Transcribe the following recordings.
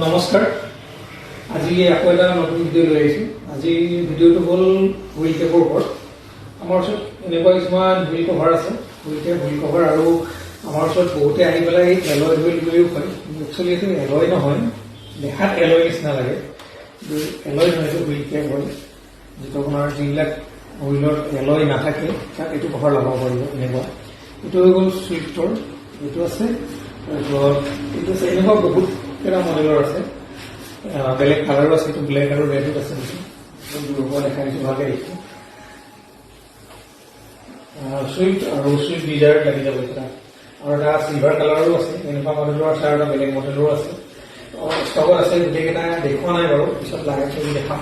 নমস্কাৰ আজি আকৌ এটা নতুন ভিডিঅ' লৈ আহিছোঁ আজি ভিডিঅ'টো হ'ল হুইল কেপৰ ওপৰত আমাৰ ওচৰত এনেকুৱা কিছুমান হুইল কভাৰ আছে হুইল কভাৰ আৰু আমাৰ ওচৰত বহুতে আহি পেলাই এলয় হুইল বুলিও কয় একচুৱেলি এইটো এলয় নহয় দেখাত এলয় নিচিনা লাগে এলয় নহয় এইটো হুইল কেপ হয় যিটো আপোনাৰ যিবিলাক হুইলত এলয় নাথাকে তাত এইটো কভাৰ লগাব পাৰিব এনেকুৱা এইটো হৈ গ'ল চুইফ্টৰ এইটো আছে তাৰপিছত এইটো আছে এনেকুৱা বহুত কেইটা মডেলৰ আছে বেলেগ কালাৰো আছে এইটো ব্লেক আৰু ৰেডত আছে দূৰৰ পৰা দেখাই দিছোঁ ভালকৈ দেখিছোঁ চুইফ্ট আৰু চুইফ্ট ডিজায়াৰ লাগি যাব এটা আৰু এটা চিলভাৰ কালাৰো আছে এনেকুৱা মডেলৰ আছে আৰু এটা বেলেগ মডেলৰো আছে ষ্টকত আছে গোটেইকেইটা দেখুওৱা নাই বাৰু পিছত লাগে চবি দেখাম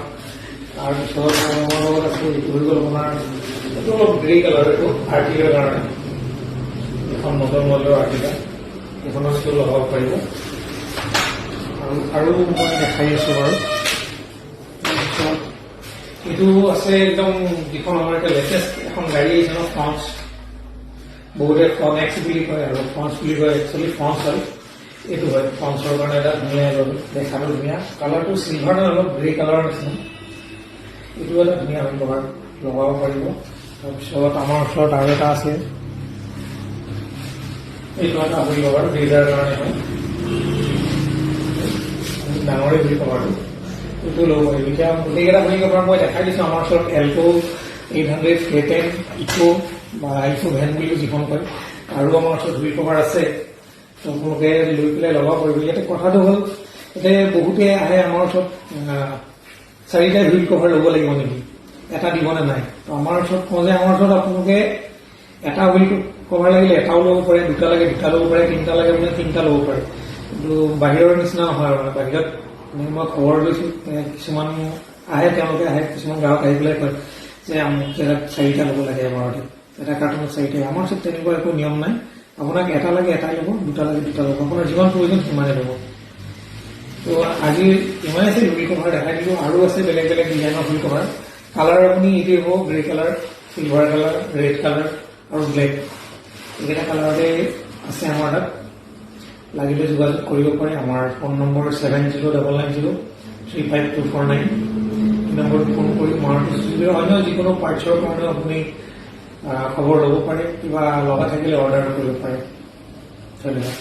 তাৰপিছত আমাৰ লগত আছে এইটো হৈ গ'ল আপোনাৰ এইটো অলপ গ্ৰে কালাৰ এইটো আৰ্টিকাৰ কাৰণে এখন নতুন মডেলৰ আৰ্টিকা এইখনৰ সেইটো লগাব পাৰিব আৰু মই দেখাই আছোঁ বাৰু তাৰপিছত এইটো আছে একদম যিখন আমাৰ এতিয়া লেটেষ্ট এখন গাড়ী আহিছে ন ফ্ৰন্স বহুতে ফ্ৰনেক্স বুলি কয় আৰু ফ্ৰন্স বুলি কয় একচুৱেলি ফ্ৰন্স হয় এইটো হয় ফ্ৰন্সৰ কাৰণে এটা ধুনীয়া দেখাটো ধুনীয়া কালাৰটো চিলভাৰ নহয় অলপ গ্ৰে কালাৰৰ নিচিনা এইটো এটা ধুনীয়া হয় কভাৰ লগাব পাৰিব তাৰপিছত আমাৰ ওচৰত আৰু এটা আছে এইটো এটা হুইল কভাৰ ব্লেজাৰ কাৰণে হয় ডাঙৰে হুইল কভাৰটো এইটো ল'ব পাৰিব এতিয়া গোটেইকেইটা হুইল কভাৰ মই দেখাই দিছোঁ আমাৰ ওচৰত এল্টো 800 K10 ইকো বা ইকো ভেন বুলি যিখন কয় আৰু আমাৰ ওচৰত হুইল কভাৰ আছে আপোনালোকে লৈ পেলাই লগাব পাৰিব ইয়াতে কথাটো হ'ল এতিয়া বহুতে আহে আমাৰ ওচৰত 4টা হুইল কভাৰ ল'ব লাগিব নেকি এটা দিবনে নাই তো আমাৰ ওচৰত কওঁ যে আমাৰ ওচৰত আপোনালোকে এটা হুইল কভাৰ লাগিলে এটাও ল'ব পাৰে দুটা লাগে দুটা ল'ব পাৰে তিনিটা লাগে মানে তিনিটা ল'ব পাৰে কিন্তু বাহিৰৰ নিচিনা নহয় আৰু বাহিৰত মই খবৰ লৈছোঁ কিছুমান আহে তেওঁলোকে আহে কিছুমান গ্ৰাহক আহি পেলাই কয় যে আমুক জেগাত 4টা ল'ব লাগে এবাৰতে এটা কাৰ্টুনত 4টা আমাৰ ওচৰত তেনেকুৱা একো নিয়ম নাই আপোনাক এটা লাগে এটাই ল'ব দুটা লাগে দুটা ল'ব আপোনাৰ যিমান প্ৰয়োজন সিমানে ল'ব তো আজি ইমানে আছে হুইল কভাৰ দেখাই দিলোঁ আৰু আছে বেলেগ বেলেগ ডিজাইনৰ হুইল কভাৰ কালাৰ আপুনি এইটোৱে হ'ব grey colour silver colour red colour আৰু ব্লেক এইকেইটা কালাৰতে আছে আমাৰ তাত লাগিলে যোগাযোগ কৰিব পাৰে আমাৰ ফোন নম্বৰ 7099035249 এই নম্বৰত ফোন কৰি অন্য যিকোনো পাৰ্টছৰ কাৰণে আপুনি খবৰ ল'ব পাৰে কিবা লগা থাকিলে অৰ্ডাৰ কৰিব পাৰে ধন্যবাদ